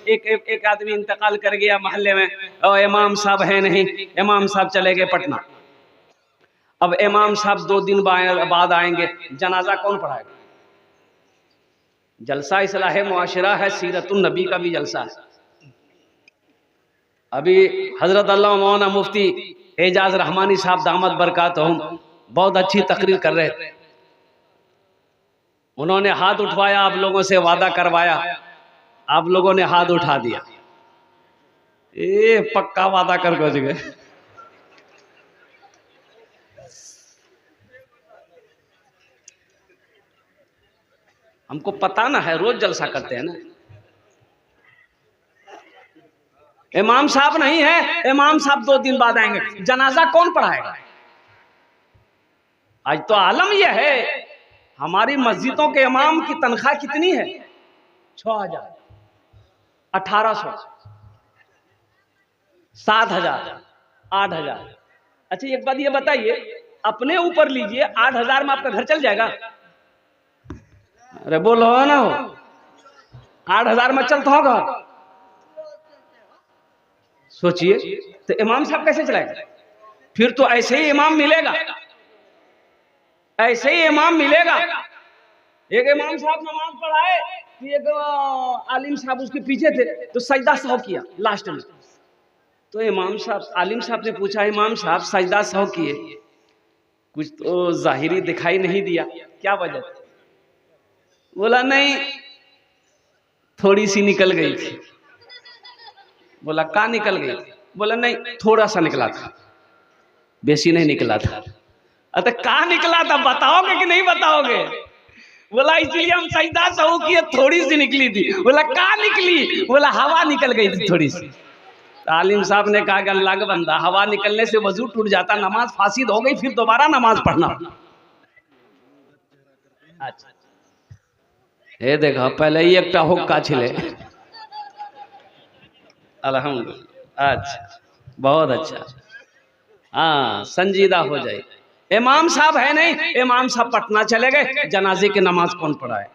एक एक, एक आदमी इंतकाल कर गया मोहल्ले में, और इमाम साहब है नहीं, इमाम साहब चले गए पटना। अब इमाम साहब 2 दिन बाद आएंगे, जनाजा कौन पढ़ाएगा? जलसा इस्लाह मुआशरा है, सीरतुन नबी का भी जलसा है। अभी हजरत अल्लाह मौलाना मुफ्ती एजाज रहमानी साहब दामद बरकातहुम बहुत अच्छी तकरीर कर रहे थे। उन्होंने हाथ उठवाया, आप लोगों से वादा करवाया, आप लोगों ने हाथ उठा दिया। पक्का वादा कर गए। हमको पता ना है, रोज जलसा करते हैं ना। इमाम साहब नहीं है, इमाम साहब 2 दिन बाद आएंगे, जनाजा कौन पढ़ाएगा? आज तो आलम यह है, हमारी मस्जिदों के इमाम की तनख्वाह कितनी है? 6,000, 1,800, 7,000, 8,000। अच्छा एक बात ये बताइए, अपने ऊपर लीजिए, 8,000 में आपका घर चल जाएगा? अरे बोलो ना, हो 8,000 में चलता होगा? सोचिए, तो इमाम साहब कैसे चलाएगा? फिर तो ऐसे ही इमाम मिलेगा, ऐसे ही इमाम मिलेगा। एक इमाम साहब नमाज पढ़ाए, एक आलिम साहब उसके पीछे थे, तो सजदा सौ किया लास्ट में। तो इमाम साहब, आलिम साहब ने पूछा, इमाम साहब सजदा सौ किए, कुछ तो जाहिरी दिखाई नहीं दिया, क्या वजह? बोला नहीं, थोड़ी सी निकल गई थी। बोला कहाँ निकल गई? बोला नहीं, थोड़ा सा निकला था, बेसी नहीं निकला था। अरे कहाँ निकला था, बताओगे कि नहीं बताओगे? बोला इसलिए हम सजदा सहू किए, थोड़ी सी निकली थी। बोला कहाँ निकली? बोला हवा निकल गई थी थोड़ी सी। आलिम साहब ने कहा कि अल्लाह का बंदा, हवा निकलने से वजू टूट जाता, नमाज फासिद हो गई, फिर दोबारा नमाज पढ़ना। अच्छा ये देखो, पहले ही एक हुक्का छिले। अल्हम्दुलिल्लाह, अच्छा बहुत अच्छा, हाँ संजीदा हो जाए। इमाम साहब है नहीं, इमाम साहब पटना चले गए, जनाजे की नमाज कौन पढ़ाए?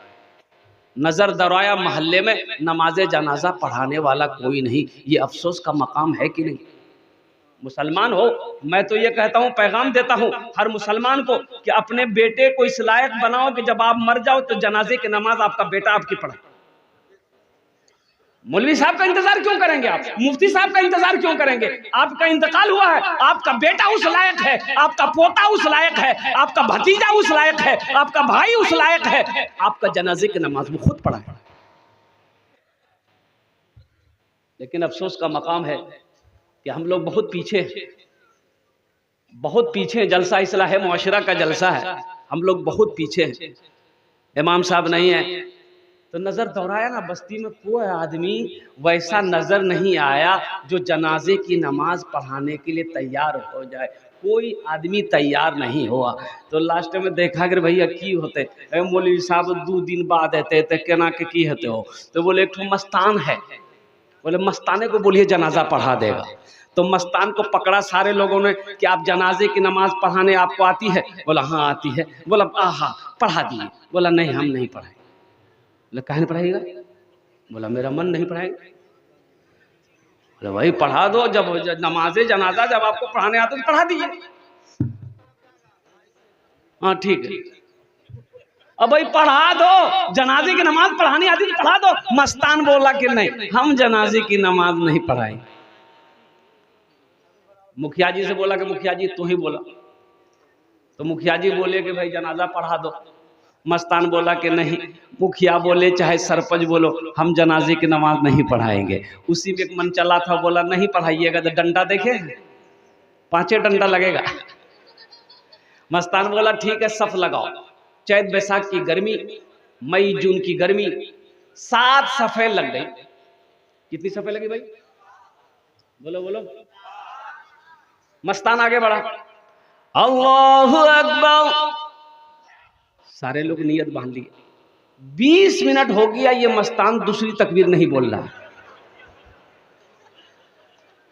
नजर दरवाया मोहल्ले में, नमाज जनाजा पढ़ाने वाला कोई नहीं। ये अफसोस का मकाम है कि नहीं? मुसलमान हो, मैं तो ये कहता हूँ, पैगाम देता हूँ हर मुसलमान को कि अपने बेटे को इस लायक बनाओ कि जब आप मर जाओ तो जनाजे की नमाज आपका बेटा आपकी पढ़ाए। मौलवी साहब का इंतजार क्यों करेंगे आप? मुफ्ती साहब का इंतजार क्यों करेंगे? आपका इंतकाल हुआ है, आपका बेटा उस लायक है, आपका पोता उस लायक है, आपका भतीजा उस लायक है, आपका भाई उस लायक है, आपका जनाजे की नमाज वो खुद पढ़ाए। लेकिन अफसोस का मकाम है कि हम लोग बहुत पीछे, बहुत पीछे। जलसा इस्लाह मुआशरा का जलसा है, हम लोग बहुत पीछे हैं। इमाम साहब नहीं है तो नजर दौड़ाया ना, बस्ती में कोई आदमी वैसा नजर नहीं आया जो जनाजे की नमाज पढ़ाने के लिए तैयार हो जाए। कोई आदमी तैयार नहीं हुआ। तो लास्ट में देखा कि भैया की होते, मौलवी साहब 2 दिन बाद आते थे, केना के की होते हो? तो बोले एक मस्तान है, बोले मस्ताने को बोलिए जनाजा पढ़ा देगा। तो मस्तान को पकड़ा सारे लोगों ने कि आप जनाजे की नमाज पढ़ाने आपको आती है? बोला हाँ आती है। बोला आहा पढ़ा दिए। बोला नहीं हम नहीं पढ़ाएंगे। बोला काहे नहीं पढ़ाएगा? बोला मेरा मन नहीं पढ़ाएगा। बोला भाई पढ़ा दो, जब नमाजे जनाजा जब आपको पढ़ाने आता तो पढ़ा दीजिए। हाँ ठीक है, अब भाई पढ़ा दो, जनाजे की नमाज पढ़ानी आती तो पढ़ा दो। मस्तान बोला कि नहीं हम जनाजे की नमाज नहीं पढ़ाएंगे। मुखिया जी से बोला कि मुखिया जी तू ही बोला। तो मुखिया जी बोले कि भाई जनाजा पढ़ा दो। मस्तान बोला कि नहीं, मुखिया बोले चाहे सरपंच बोलो हम जनाजे की नमाज नहीं पढ़ाएंगे। उसी में एक मन चला था, बोला नहीं पढ़ाइएगा तो डंडा देखे 5 डंडा लगेगा। मस्तान बोला ठीक है सफ लगाओ। चैत बैसाख की गर्मी, मई जून की गर्मी, 7 सफे लग गई। कितनी सफे लगी भाई? बोलो बोलो। मस्तान आगे बढ़ा, अल्लाहु अकबर। सारे लोग नियत बांध लिए। 20 मिनट हो गया, ये मस्तान दूसरी तकबीर नहीं बोल रहा।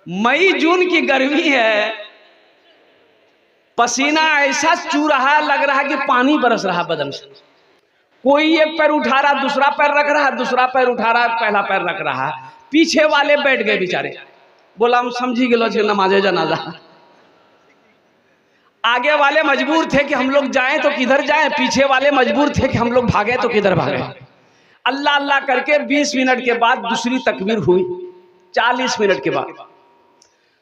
मई जून की गर्मी है, पसीना ऐसा चू रहा, लग रहा कि पानी बरस रहा बदन से। कोई एक पैर उठा रहा, दूसरा पैर रख रहा, दूसरा पैर उठा रहा, पहला पैर रख रहा, पीछे वाले बैठ गए बेचारे। बोला हम समझी गए नमाजे जनाजा। आगे वाले मजबूर थे कि हम लोग जाएं तो किधर जाएं, पीछे वाले मजबूर थे कि हम लोग भागे तो किधर भागे। अल्लाह अल्लाह करके 20 मिनट के बाद दूसरी तकबीर हुई, 40 मिनट के बाद।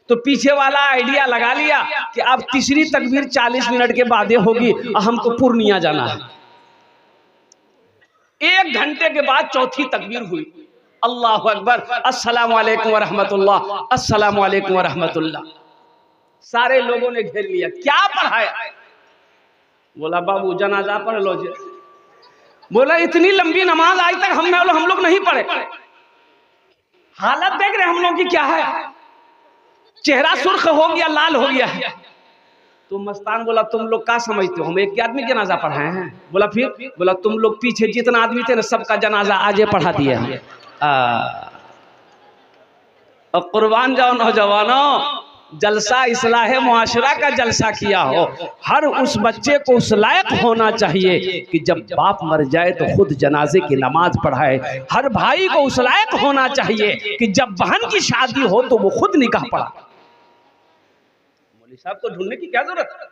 तो पीछे वाला आइडिया लगा लिया कि अब तीसरी तकबीर 40 मिनट के बाद होगी, हमको पूर्णिया जाना है। 1 घंटे के बाद चौथी तकबीर हुई, अल्लाहु अकबर, अस्सलामु अलैकुम व रहमतुल्लाह, अस्सलामु अलैकुम व रहमतुल्लाह। सारे लोगों ने घेर लिया, क्या पढ़ाया? बोला बाबू जनाजा पढ़ लो जी। बोला इतनी लंबी नमाज आज तक हम लोग नहीं पढ़े। हालत देख रहे हम लोग की क्या है, चेहरा सुर्ख हो गया, लाल हो गया है। तो मस्तान बोला तुम लोग क्या समझते हो, हम एक आदमी जनाजा पढ़ाए हैं? बोला फिर? बोला तुम लोग पीछे जितना आदमी थे ना सबका जनाजा आजे पढ़ा दिया। और कुर्बान जाओ नौजवानों, जलसा इस्लाह मुआशरा का जलसा किया हो। हर उस बच्चे को उस लायक होना चाहिए कि जब बाप मर जाए तो खुद जनाजे की नमाज पढ़ाए। हर भाई को उस लायक होना चाहिए कि जब बहन की शादी हो तो वो खुद निकाह पढ़ा। मौलवी साहब को ढूंढने की क्या जरूरत है?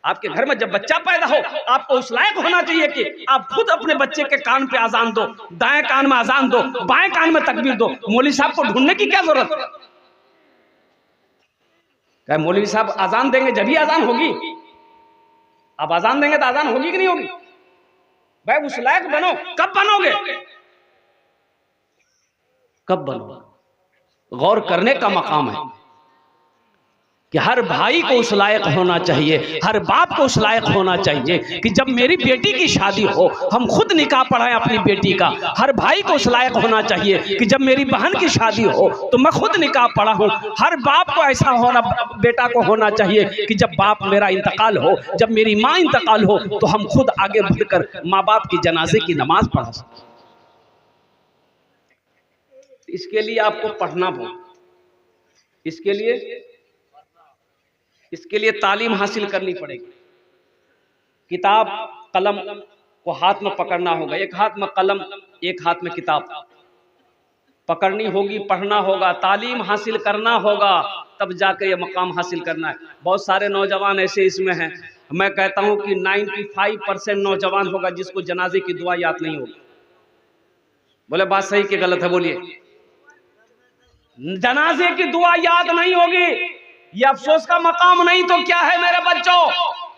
आपके घर में जब बच्चा पैदा हो आपको उस लायक होना चाहिए कि आप खुद अपने बच्चे के कान पे अजान दो, दाएं कान में अजान दो, बाएं कान में तकबीर दो। मौलवी साहब को ढूंढने की क्या जरूरत है? क्या मौलवी साहब अजान देंगे जब ही अजान होगी? आप अजान देंगे तो अजान होगी कि नहीं होगी? भाई उस लायक बनो। कब बनोगे? कब बनोगे? गौर करने का मकाम है कि हर भाई को उस लायक होना चाहिए, हर बाप को उस लायक होना चाहिए कि जब मेरी बेटी की शादी हो हम खुद निकाह पढ़ाएं अपनी बेटी का। हर भाई को उस लायक होना चाहिए कि जब मेरी बहन की शादी हो तो मैं खुद निकाह पढ़ा हूं। हर बाप को ऐसा होना, बेटा को होना चाहिए कि जब बाप मेरा इंतकाल हो, जब मेरी माँ इंतकाल हो तो हम खुद आगे बढ़कर माँ बाप की जनाजे की नमाज पढ़ा सकें। इसके लिए आपको पढ़ना होगा, इसके लिए तालीम हासिल करनी पड़ेगी। किताब कलम को हाथ में पकड़ना होगा, एक हाथ में कलम एक हाथ में किताब पकड़नी होगी, पढ़ना होगा, तालीम हासिल करना होगा, तब जाकर ये मकाम हासिल करना है। बहुत सारे नौजवान ऐसे इसमें हैं, मैं कहता हूं कि 95% नौजवान होगा जिसको जनाजे की दुआ याद नहीं होगी। बोले बात सही कि गलत है? बोलिए। जनाजे की दुआ याद नहीं होगी, ये अफसोस का मकाम नहीं तो क्या है मेरे बच्चों?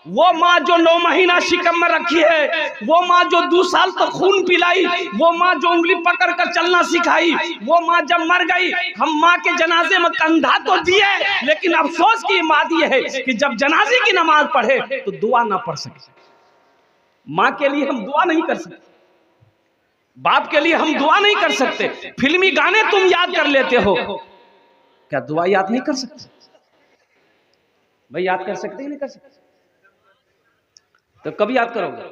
वो माँ जो 9 महीना शिकम में रखी है, वो माँ जो 2 साल तक खून पिलाई, वो माँ जो उंगली पकड़ कर चलना सिखाई, वो माँ जब मर गई हम माँ के जनाजे में कंधा तो दिए, लेकिन अफसोस की बात यह है कि जब जनाजे की नमाज पढ़े तो दुआ ना पढ़ सके। माँ के लिए हम दुआ नहीं कर सकते, बाप के लिए हम दुआ नहीं कर सकते। फिल्मी गाने तुम याद कर लेते हो, क्या दुआ याद नहीं कर सकते? भाई याद कर सकते ही नहीं कर सकते, तो कब याद करोगे?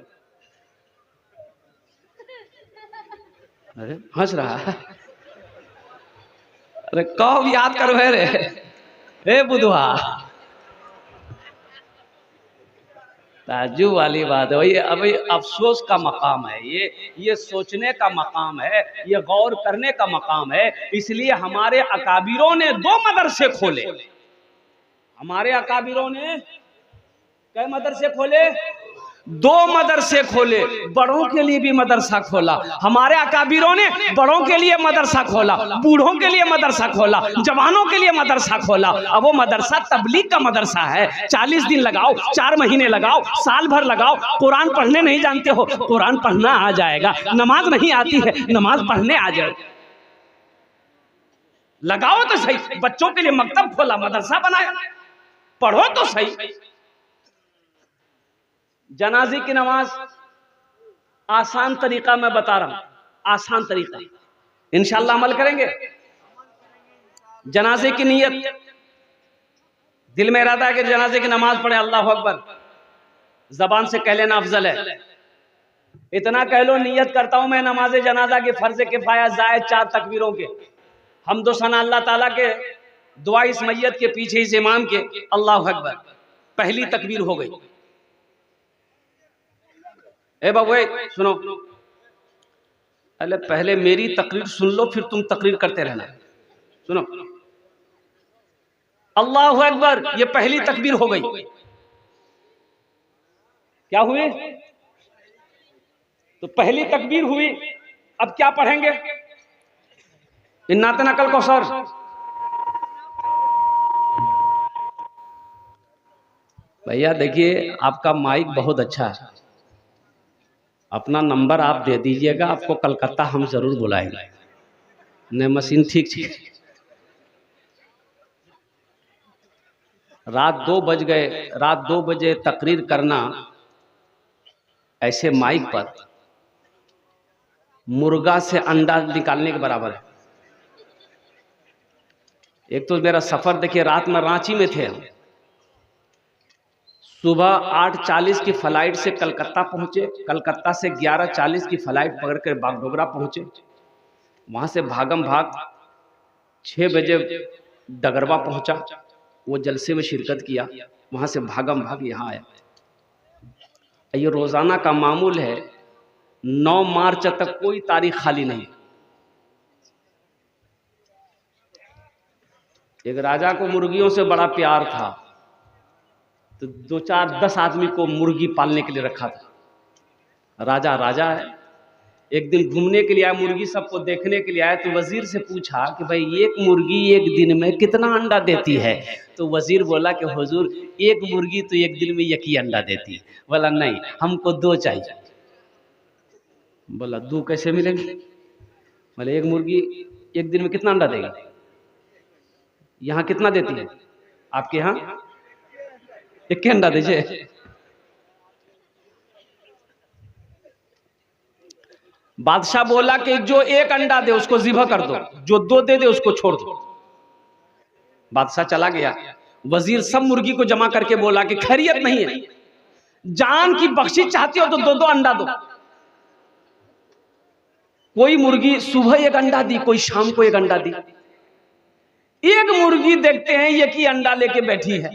अरे हंस रहा है, अरे कब याद करो रे बुधवा। ताज्जुब वाली बात है। ये अभी अफसोस का मकाम है, ये सोचने का मकाम है, ये गौर करने का मकाम है। इसलिए हमारे अकाबिरों ने 2 मदरसे खोले। हमारे अकाबिरों ने कई मदरसे खोले? 2 मदरसे खोले। बड़ों के लिए भी मदरसा खोला हमारे अकाबिरों ने, बड़ों के लिए मदरसा खोला, बूढ़ों के लिए मदरसा खोला, जवानों के लिए मदरसा खोला। अब वो मदरसा तबलीग का मदरसा है। 40 दिन लगाओ, 4 महीने लगाओ, साल भर लगाओ। कुरान पढ़ने नहीं जानते हो, कुरान पढ़ना आ जाएगा। नमाज नहीं आती है, नमाज पढ़ने आ जाएगा। लगाओ तो सही। बच्चों के लिए मकतब खोला, मदरसा बनाया, पढ़ो तो सही। जनाजे की नमाज आसान तरीका मैं बता रहा हूं, आसान तरीका, इंशाअल्लाह अमल करेंगे। जनाजे की नियत, दिल में इरादा है कि जनाजे की नमाज पढ़े, अल्लाह अकबर, जबान से कह लेना अफजल है। इतना कह लो नियत करता हूं मैं नमाज जनाजा के फर्ज किफाया जायद 4 तकबीरों के हमदो सना अल्लाह ताला के, दुआ इस मैयत के पीछे इस इमाम के, अल्लाह अकबर। पहली तकबीर हो गई, ए बाबू सुनो, पहले पहले मेरी तकरीर सुन लो, फिर तुम तकरीर करते रहना। सुनो, अल्लाहु अकबर, ये पहली तकबीर हो गई। क्या हुई? तो पहली तकबीर हुई। अब क्या पढ़ेंगे? इन्नात नकल को सर, भैया देखिए आपका माइक बहुत अच्छा है, अपना नंबर आप दे दीजिएगा, आपको कलकत्ता हम जरूर बुलाएंगे। ने मशीन ठीक ठीक। रात 2 बज गए, रात 2 बजे तकरीर करना ऐसे माइक पर मुर्गा से अंडा निकालने के बराबर है। एक तो मेरा सफर देखिए, रात में रांची में थे हम, सुबह 8:40 की फ्लाइट से कलकत्ता पहुंचे, कलकत्ता से 11:40 की फ्लाइट पकड़ कर बागडोगरा पहुंचे, वहां से भागम भाग 6 बजे डगरवा पहुंचा, वो जलसे में शिरकत किया, वहां से भागम भाग यहाँ आया। ये रोजाना का मामूल है, 9 मार्च तक कोई तारीख खाली नहीं। एक राजा को मुर्गियों से बड़ा प्यार था, तो 2-4-10 आदमी को मुर्गी पालने के लिए रखा था। राजा राजा है, एक दिन घूमने के लिए आया, मुर्गी सबको देखने के लिए आया, तो वजीर से पूछा कि भाई एक मुर्गी एक दिन में कितना अंडा देती है? तो वजीर बोला कि हुजूर एक मुर्गी तो एक दिन में एक ही अंडा देती है। बोला नहीं, हमको 2 चाहिए। बोला 2 कैसे मिलेंगे? बोले एक मुर्गी एक दिन में कितना अंडा देगी? यहाँ कितना देती है आपके यहाँ? एक अंडा दीजिए। बादशाह बोला कि जो एक अंडा दे उसको ज़िबह कर दो, जो 2 दे दे उसको छोड़ दो। बादशाह चला गया, वजीर सब मुर्गी को जमा करके बोला कि खैरियत नहीं है, जान की बख्शिश चाहती हो तो 2-2 अंडा दो। कोई मुर्गी सुबह एक अंडा दी, कोई शाम को एक अंडा दी। एक मुर्गी देखते हैं एक ही अंडा लेके बैठी है।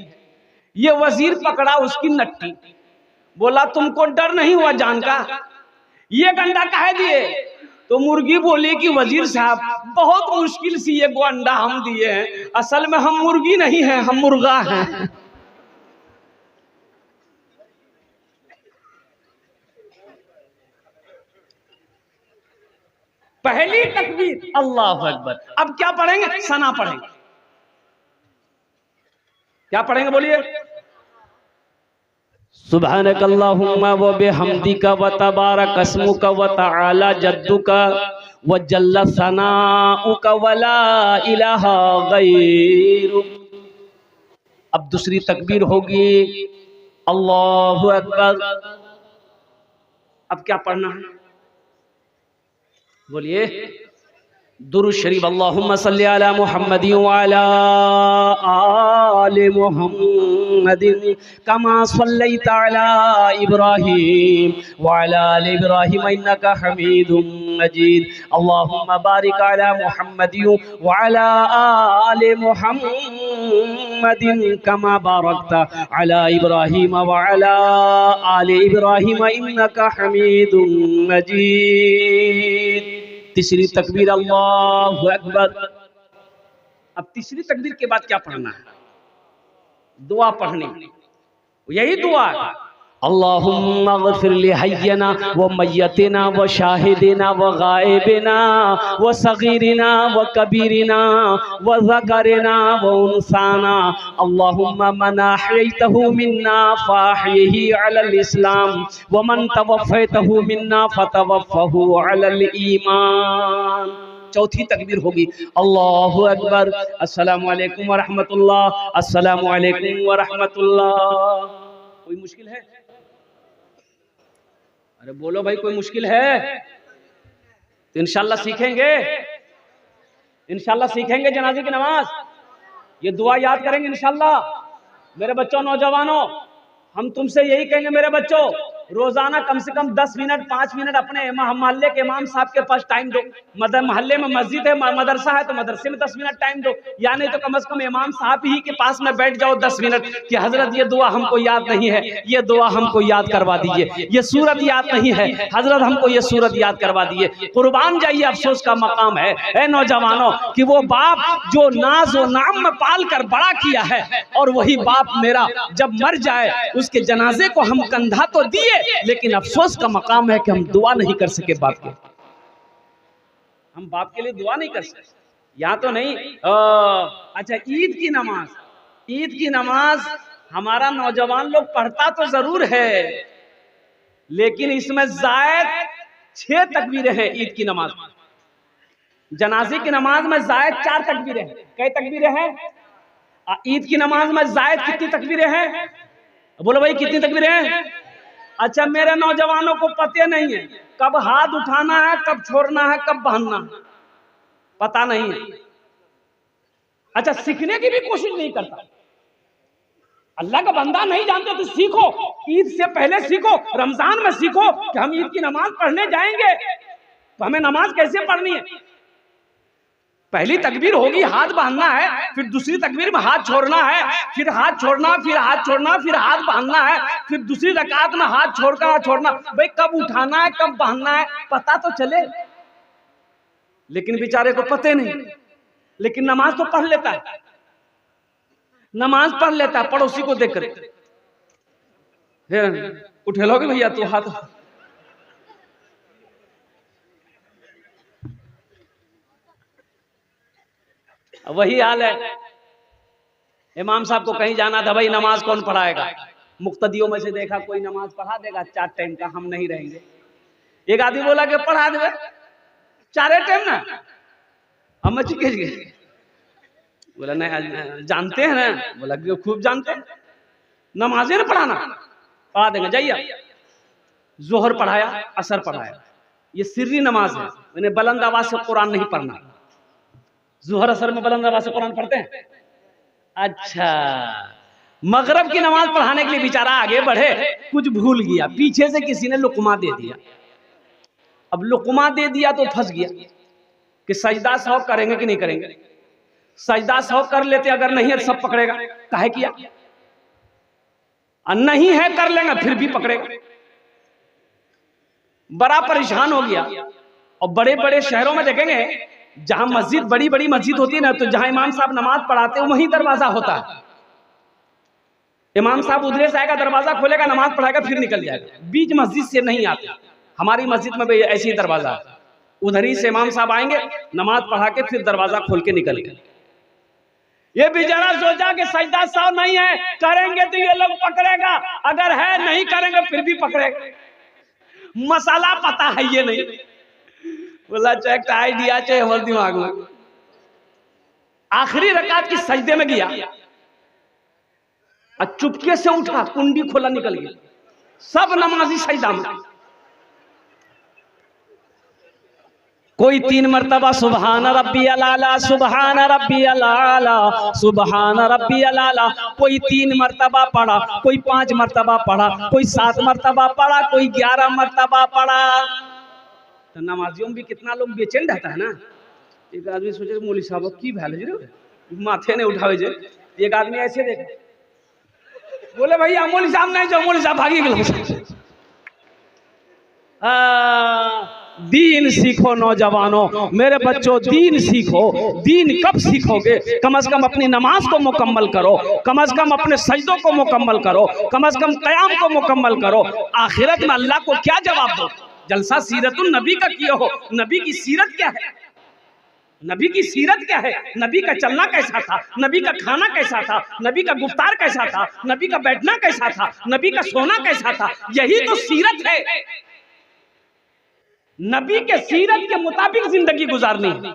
ये वजीर पकड़ा उसकी नट्टी, बोला तुमको डर नहीं हुआ जान का? ये अंडा काहे दिए? तो मुर्गी बोली कि वजीर साहब बहुत मुश्किल से ये गो अंडा हम दिए हैं, असल में हम मुर्गी नहीं हैं, हम मुर्गा हैं। पहली तकबीर अल्लाहु अकबर। अब क्या पढ़ेंगे? सना पढ़ेंगे। क्या पढ़ेंगे बोलिए? सुब्हानक अल्लाहुम्मा व बिहम्दिका व तबारक अस्मुका व तआला जद्दुका व जल्ल सनाउका व ला इलाहा गैरुक। अब दूसरी तकबीर होगी अल्लाहु अकबर। अब क्या पढ़ना है बोलिए? दुरूद शरीफ, अल्लाहुम्मा सल्ली अला मुहम्मदिन व अला आलि मुहम्मदिन कमा सल्लैता अला इब्राहीम व अला आलि इब्राहीम इन्नका हमीदुम मजीद। अल्लाहुम्मा बारिक अला मुहम्मदिन व अला आलि मुहम्मदिन कमा बारकता अला इब्राहीम व अला आलि इब्राहीम इन्नका हमीदुम मजीद। तीसरी तकबीर अल्लाहु अकबर। अब तीसरी तकबीर के बाद क्या पढ़ना है? दुआ पढ़नी, यही दुआ है, अल्लाहुम्मा गफिर लि हय्यना व मय्यतिना व शाहिदिना व गायबिना व सगीरिना व कबीरिना व ज़करिना व उनसाना। अल्लाहुम्मा मन अहयैतहु मिन्ना फ़अहयिही अलल इस्लाम व मन तवफ़्फ़ैतहु मिन्ना फ़तवफ़्फ़हु अलल ईमान। चौथी तकबीर होगी अल्लाहु अकबर। अस्सलामु अलैकुम व रहमतुल्लाह, अस्सलामु अलैकुम व रहमतुल्लाह। कोई मुश्किल है? अरे बोलो भाई, कोई मुश्किल है? तो इंशाल्लाह सीखेंगे, इंशाल्लाह सीखेंगे जनाजे की नमाज, ये दुआ याद करेंगे इंशाल्लाह। मेरे बच्चों, नौजवानों, हम तुमसे यही कहेंगे मेरे बच्चों, रोजाना कम से कम 10 मिनट 5 मिनट अपने मोहल्ले के इमाम साहब के पास टाइम दो। मोहल्ले में मस्जिद है, मदरसा है, तो मदरसे में 10 मिनट टाइम दो, या नहीं तो कम से कम इमाम साहब ही के पास में बैठ जाओ 10 मिनट कि हजरत ये दुआ हमको याद नहीं है, ये दुआ हमको याद करवा दीजिए, ये सूरत याद नहीं है हजरत हमको ये सूरत याद करवा दीजिए। कुर्बान जाइए, अफसोस का मकाम है ए नौजवानों कि वो बाप जो नाज व नाम में पाल कर बड़ा किया है, और वही बाप मेरा जब मर जाए उसके जनाजे को हम कंधा तो दिए, लेकिन अफसोस का मकाम है कि हम दुआ नहीं कर सके बाप के। हम बाप के लिए दुआ नहीं कर सकते। या तो नहीं अच्छा, ईद की नमाज, ईद की नमाज हमारा नौजवान लोग पढ़ता तो जरूर है, लेकिन इसमें जायद 6 तकबीरें हैं ईद की नमाज। जनाजे की नमाज में जायद 4 तकबीरें हैं। कई तकबीरें हैं? ईद की नमाज में जायद कितनी तकबीरें हैं? बोलो भाई कितनी तकबीरें हैं? अच्छा, मेरे नौजवानों को पता नहीं है कब हाथ उठाना है, कब छोड़ना है, कब बांधना है, पता नहीं है। अच्छा, सीखने की भी कोशिश नहीं करता। अल्लाह का बंदा नहीं जानते तो सीखो, ईद से पहले सीखो, रमजान में सीखो कि हम ईद की नमाज पढ़ने जाएंगे तो हमें नमाज कैसे पढ़नी है। पहली तकबीर होगी हाथ बांधना है, फिर दूसरी तकबीर में हाथ छोड़ना है, फिर हाथ छोड़ना, फिर हाथ छोड़ना, फिर हाथ बांधना है, फिर दूसरी रकात में हाथ छोड़कर छोड़ना। भाई कब उठाना है, कब बांधना है, पता तो चले। लेकिन बेचारे को पते नहीं, लेकिन नमाज तो पढ़ लेता है, नमाज पढ़ लेता है पड़ोसी को देखकर। उठे लोगे भैया तू हाथ, वही हाल है। इमाम साहब को कहीं जाना था, भाई नमाज कौन पढ़ाएगा? मुक्तदियों में से देखा कोई नमाज पढ़ा देगा 4 टाइम का, हम नहीं रहेंगे। एक आदमी बोला कि पढ़ा दे 4 टाइम ना, हम चिकेज गए। बोला नहीं जानते हैं ना? बोला खूब जानते हैं, नमाजें ना पढ़ाना, पढ़ा देंगे, जाइए। जोहर पढ़ाया, असर पढ़ाया, ये सिर्री नमाज है, मैंने बुलंद आवाज से कुरान नहीं पढ़ना। जोहर असर में बुलंद आवाज से कुरान पढ़ते हैं। अच्छा, मगरब की नमाज पढ़ाने के लिए बेचारा आगे बढ़े, कुछ भूल गया, पीछे से किसी ने लुकमा दे दिया। अब लुकमा दे दिया तो फंस गया कि सजदा 100 करेंगे कि नहीं करेंगे। सजदा 100 कर लेते, अगर नहीं है तो सब पकड़ेगा, काहे किया? नहीं है कर लेंगे, फिर भी पकड़ेगा। बड़ा परेशान हो गया। और बड़े बड़े शहरों में देखेंगे जहां मस्जिद, बड़ी बड़ी मस्जिद होती है ना, तो जहां इमाम साहब नमाज पढ़ाते हैं वहीं दरवाजा होता है। इमाम साहब उधर से आएगा, दरवाजा खोलेगा, नमाज पढ़ाएगा, फिर निकल जाएगा। बीच मस्जिद से नहीं आते। हमारी मस्जिद में भी ऐसी ही दरवाजा है, उधर ही से इमाम साहब आएंगे, नमाज पढ़ा के फिर दरवाजा खोल के निकल गए। ये बेचारा सोचा कि सजदा 100 नहीं है, करेंगे तो ये लोग पकड़ेगा, अगर है नहीं करेंगे फिर भी पकड़ेगा। मसाला पता है ये नहीं, बोला चाहे आइडिया चाहे हमारे दिमाग में। आखिरी रकात की सजदे में गया और चुपके से उठा, कुंडी खोला, निकल गया। सब नमाजी सजदा में। कोई 3 मरतबा सुबहान रब्बियल आला, सुबहान रब्बियल आला, सुबहान रब्बियल आला, कोई 3 मरतबा पढ़ा, कोई 5 मरतबा पढ़ा, कोई 7 मरतबा पढ़ा, कोई 11 मरतबा पढ़ा। तो नमाजियों में भी कितना लोग बेचैन रहता है ना। एक आदमी सोचे मौलवी साहब की भैल माथे ने उठावे जे, एक आदमी ऐसे देखे, बोले भैया मौलवी साहब नहीं जाओ, मौलवी साहब भागी गए। दीन सीखो नौजवानों, मेरे बच्चों दीन सीखो। दीन कब सीखोगे? कम से कम अपनी नमाज को मुकम्मल करो, कम से कम अपने सजदों को मुकम्मल करो, कम से कम क़याम को मुकम्मल करो। आखिरत में अल्लाह को क्या जवाब दो? जलसा सीरतुन नबी का किया हो, नबी की सीरत क्या है? नबी की सीरत क्या है? नबी का चलना कैसा था, नबी का खाना कैसा था, नबी का गुफ्तार कैसा था, नबी का बैठना कैसा था, नबी का सोना कैसा था, यही तो सीरत है। नबी के सीरत के मुताबिक जिंदगी गुजारनी है।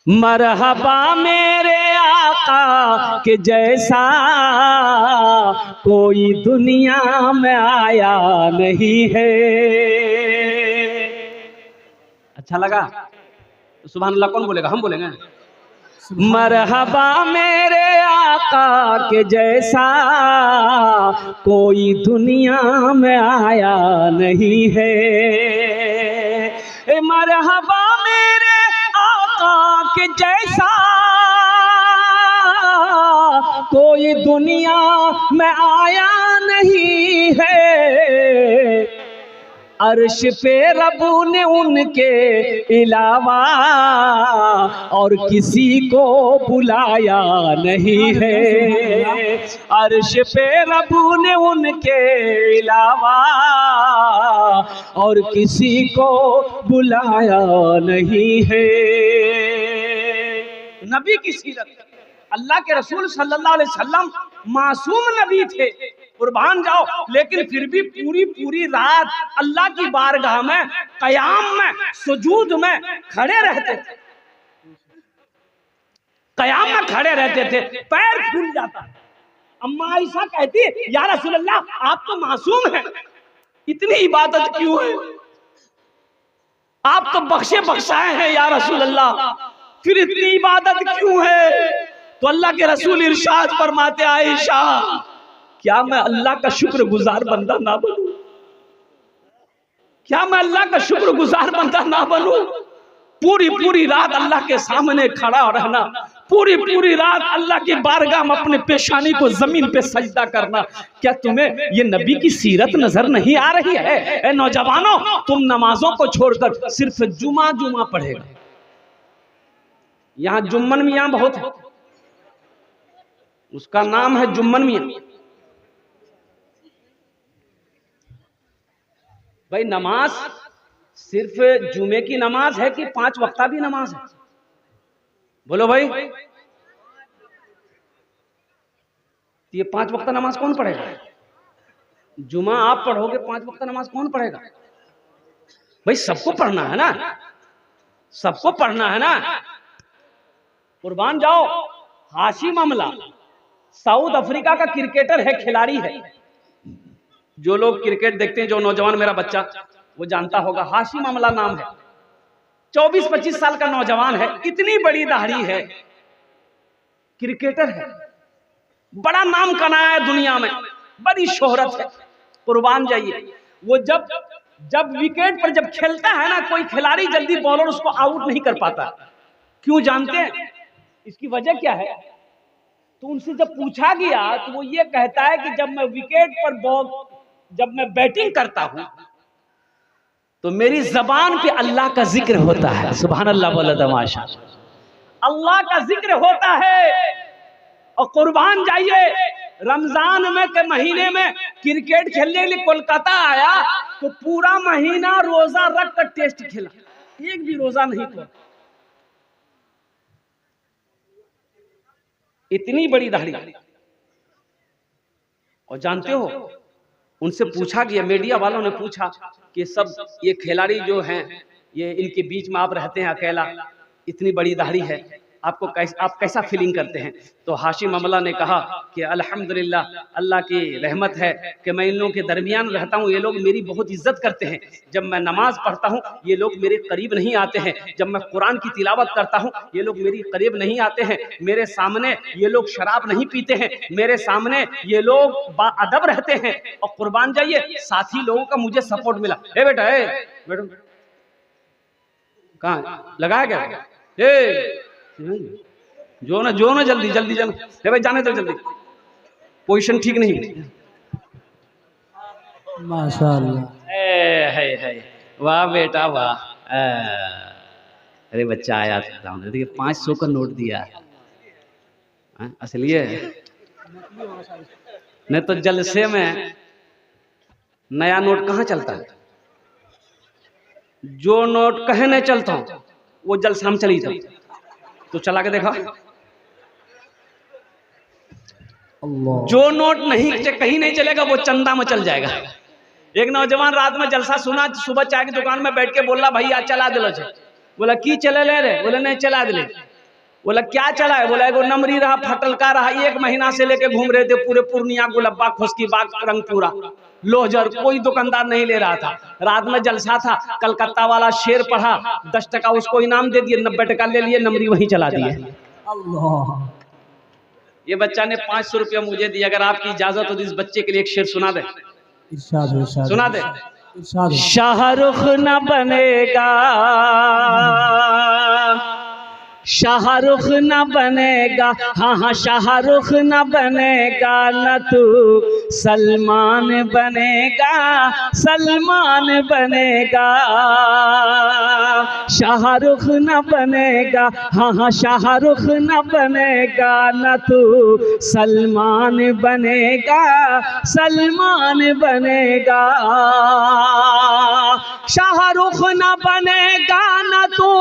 मरहबा मेरे आका के जैसा कोई दुनिया में आया नहीं है। अच्छा लगा? सुभान अल्लाह कौन बोलेगा? हम बोलेंगे मरहबा मेरे आका के जैसा कोई दुनिया में आया नहीं है। मरहबा मेरे आका के जैसा कोई दुनिया में आया नहीं है। अर्श पे रबू ने उनके अलावा और किसी को बुलाया नहीं है। अर्श पे रबू ने उनके अलावा और किसी को बुलाया नहीं है। नबी की सीरत, अल्लाह के रसूल सल्लल्लाहु अलैहि वसल्लम मासूम नबी थे, कुर्बान जाओ, लेकिन फिर भी पूरी पूरी रात अल्लाह की बारगाह में कयाम में सुजूद में खड़े रहते थे। कयाम में खड़े रहते थे, पैर फूल जाता। अम्मा आयशा कहती, या रसूल अल्लाह आप तो मासूम हैं, इतनी इबादत क्यों है? आप तो बख्शे बख्शाए हैं या रसूल अल्लाह, फिर इतनी इबादत क्यों है? तो अल्लाह के रसूल इरशाद फरमाते, आयशा क्या मैं अल्लाह का शुक्रगुजार बंदा ना बनूं? क्या मैं अल्लाह का शुक्रगुजार बंदा ना बनूं? पूरी पूरी रात अल्लाह के सामने खड़ा रहना, पूरी पूरी रात अल्लाह की बारगाह में अपने पेशानी को जमीन पे सजदा करना। क्या तुम्हें ये नबी की सीरत नजर नहीं आ रही है? ए नौजवानों, तुम नमाजों को छोड़कर सिर्फ जुमा जुमा पढ़ेगा। यहाँ जुम्मन मियाँ बहुत है, उसका नाम है जुम्मन मियाँ। भाई नमाज सिर्फ जुमे की नमाज है कि 5 वक्ता भी नमाज है? बोलो भाई, ये 5 वक्ता नमाज कौन पढ़ेगा? जुमा आप पढ़ोगे, 5 वक्ता नमाज कौन पढ़ेगा? भाई सबको पढ़ना है ना, सबको पढ़ना है ना। कुर्बान जाओ, हाशिम अमला साउथ अफ्रीका का क्रिकेटर है, खिलाड़ी है। जो लोग क्रिकेट देखते हैं, जो नौजवान मेरा बच्चा वो जानता होगा, हाशिम अमला नाम है। 24-25 साल का नौजवान है, इतनी बड़ी दाढ़ी है, क्रिकेटर है, बड़ा नाम कमाया है दुनिया में, बड़ी शोहरत है। कुर्बान जाइए, वो जब विकेट पर जब खेलता है ना, कोई खिलाड़ी जल्दी बॉलर उसको आउट नहीं कर पाता। क्यों जानते हैं? इसकी वजह क्या है? तो उनसे जब पूछा गया तो वो ये कहता है कि जब मैं विकेट पर जब मैं बैटिंग करता हूं तो मेरी जबान पे अल्लाह का जिक्र होता है। सुभान अल्लाह, बोला तमाशा, अल्लाह का जिक्र होता है। और कुर्बान जाइए, रमजान में के महीने में क्रिकेट खेलने के लिए कोलकाता आया तो पूरा महीना रोजा रख कर टेस्ट खेला, एक भी रोजा नहीं तोड़ा। इतनी बड़ी दाढ़ी। और जानते हो, उनसे पूछा गया, मीडिया वालों ने पूछा कि सब ये खिलाड़ी जो हैं, ये इनके बीच में आप रहते हैं अकेला, इतनी बड़ी दाढ़ी है, आप कैसा फीलिंग करते हैं? तो हाशिम अमला ने कहा कि अल्हम्दुलिल्लाह, अल्लाह की रहमत है कि मैं इन लोगों के दरमियान रहता हूँ, ये लोग मेरी बहुत इज्जत करते हैं। जब मैं नमाज पढ़ता हूँ ये लोग मेरे करीब नहीं आते हैं, जब मैं कुरान की तिलावत करता हूँ ये लोग मेरी करीब नहीं आते हैं, मेरे सामने ये लोग शराब नहीं पीते हैं, मेरे सामने ये लोग बाअदब रहते हैं। और कुर्बान जाइए, साथी लोगों का मुझे सपोर्ट मिला। ए बेटा, मैडम कहाँ लगाया गया? जो ना जल्दी जल्दी भाई जाने दो जल्दी, पोजीशन ठीक नहीं। माशाअल्लाह, है वाह बेटा वाह। अरे बच्चा आया था, देखिए 500 का नोट दिया है, असली है नहीं तो जलसे में नया नोट कहाँ चलता है? जो नोट कहे नहीं चलता हूं वो जलसा में चली जाता। तो चला के देखा, जो नोट नहीं कहीं नहीं चलेगा वो चंदा में चल जाएगा। एक नौजवान रात में जलसा सुना, सुबह चाय की दुकान में बैठ के बोला, भैया चला दिलो छे। बोला की चले ले रे? बोले नहीं चला दिले। बोला क्या चला है? बोला एगो नमरी रहा, फटल का रहा, 1 महीना से लेके घूम रहे थे पूरे पूर्णिया, गुलब्बा, खुशकी बाग, रंगपुरा, लोहजर, कोई दुकानदार नहीं ले रहा था। रात में जलसा था, कलकत्ता वाला शेर पढ़ा, 10 टका उसको इनाम दे दिए, 90 टका ले लिए, नमरी वहीं चला दिए। अल्लाह। ये बच्चा ने 500 रुपया मुझे दिया, अगर आपकी इजाजत हो तो इस बच्चे के लिए एक शेर सुना दे। इरशाद है, इरशाद सुना है, दे। इरशाद है। शाहरुख न बनेगा, शाहरुख न बनेगा, हाँ हाँ शाहरुख न बनेगा, न तू सलमान बनेगा, सलमान बनेगा। शाहरुख न बनेगा, हाँ हाँ शाहरुख न बनेगा, न तू सलमान बनेगा, सलमान बनेगा। शाहरुख न बनेगा न तू,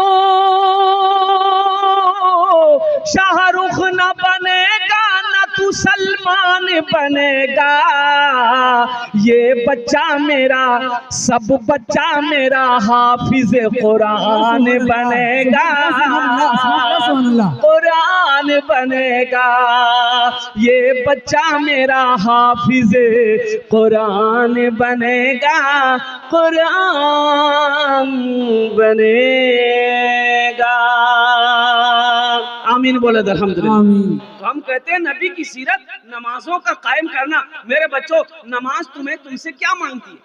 शाहरुख न बनेगा न तू सलमान बनेगा। ये बच्चा मेरा, सब बच्चा मेरा हाफिज कुरान बनेगा, कुरान बनेगा। ये बच्चा मेरा हाफिज कुरान बनेगा, कुरान बनेगा। आमीन बोले अल्हम्दुलिल्लाह। तो हम कहते हैं नबी की सीरत, नमाजों का कायम करना। मेरे बच्चों, नमाज तुमसे क्या मांगती है?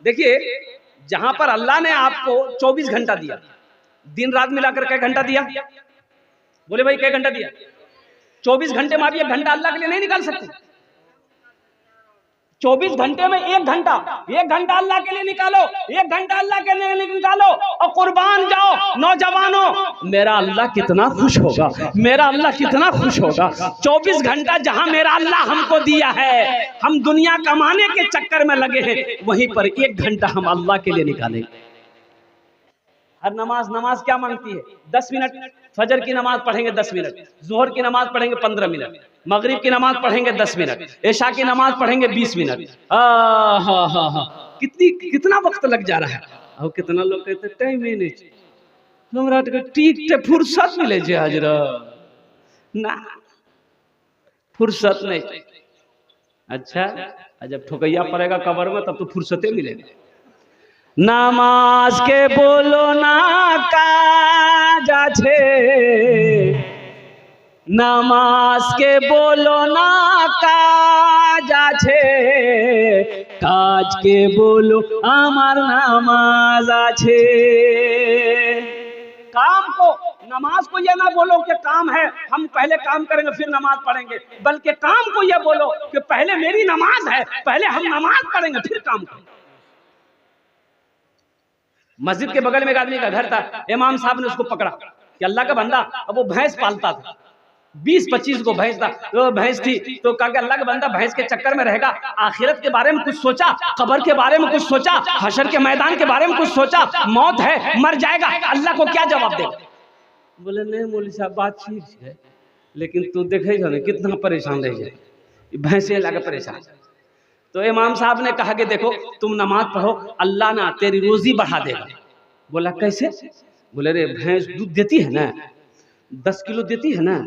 देखिए, जहां पर अल्लाह ने आपको 24 घंटा दिया, दिन रात मिलाकर क्या घंटा दिया? बोले भाई क्या घंटा दिया? 24 घंटे में आप 1 घंटा अल्लाह के लिए नहीं निकाल सकते? 24 घंटे में 1 घंटा, 1 घंटा अल्लाह के लिए निकालो, 1 घंटा अल्लाह के लिए निकालो और कुर्बान जाओ। नौजवानों, मेरा अल्लाह कितना खुश होगा, मेरा अल्लाह कितना खुश होगा। 24 घंटा जहां मेरा अल्लाह हमको दिया है, हम दुनिया कमाने के चक्कर में लगे हैं, वहीं पर 1 घंटा हम अल्लाह के लिए निकालेंगे। हर नमाज क्या मांगती है? 10 मिनट। फजर की नमाज पढ़ेंगे 10 मिनट, जोहर की नमाज पढ़ेंगे 15 मिनट, मगरिब की नमाज पढ़ेंगे 10 मिनट, इशा की नमाज पढ़ेंगे 20 मिनट। कितना वक्त लग जा रहा है। और कितना लोग कहते टाइम ही नहीं, हमरा ठीक फुर्सत मिले हजरा ना, फुर्सत नहीं। अच्छा, जब ठोकैया पड़ेगा कबर में तब तो फुर्सते मिलेगी। नामाज के बोलो ना काज आछे, नामाज के बोलो ना काज आछे, काज के बोलो आमार नामाज आछे। काम को, नमाज को ये ना बोलो कि काम है, हम पहले काम करेंगे फिर नमाज पढ़ेंगे, बल्कि काम को ये बोलो कि पहले मेरी नमाज है, पहले हम नमाज पढ़ेंगे फिर काम करेंगे। मस्जिद के बगल में एक आदमी का घर था, इमाम साहब ने उसको पकड़ा कि अल्लाह का बंदा, अब वो भैंस पालता था, 20-25 को भैंस था, तो भैंस थी, तो कहा कि अल्लाह का बंदा भैंस के चक्कर में रहेगा, आखिरत के बारे में कुछ सोचा, कब्र के बारे में कुछ सोचा, हशर के मैदान के बारे में कुछ सोचा, मौत है, मर जाएगा, अल्लाह को क्या जवाब देगा? बोले नहीं मौलवी साहब बात ठीक है, लेकिन तू देखे जो कितना परेशान रह जाए, भैंसे लगा परेशान। तो इमाम साहब ने कहा कि देखो तुम नमाज पढ़ो, अल्लाह ना तेरी रोजी बढ़ा देगा। बोला कैसे? बोले रे भैंस दूध देती है ना, 10 किलो देती है ना,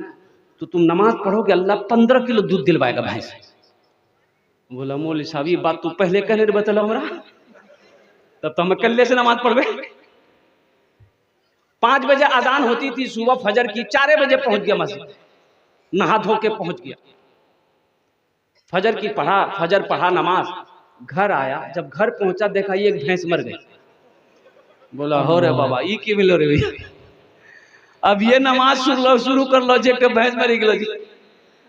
तो तुम नमाज पढ़ोगे अल्लाह 15 किलो दूध दिलवाएगा भैंस। बोला मौलवी साहब ये बात तू पहले कहने बतला हमरा, तब तो हम कल्ले से नमाज पढ़वे। 5 बजे अजान होती थी सुबह फजर की, 4 बजे पहुंच गया मस्जिद, नहा धो के पहुंच गया, फजर की पढ़ा, फजर पढ़ा नमाज, घर आया, जब घर पहुंचा देखा ये एक भैंस मर गई। बोला हो रे बाबा ये की मिलो रे भैया, अब ये नमाज शुरू कर लो जे के भैंस मरी गलो जी।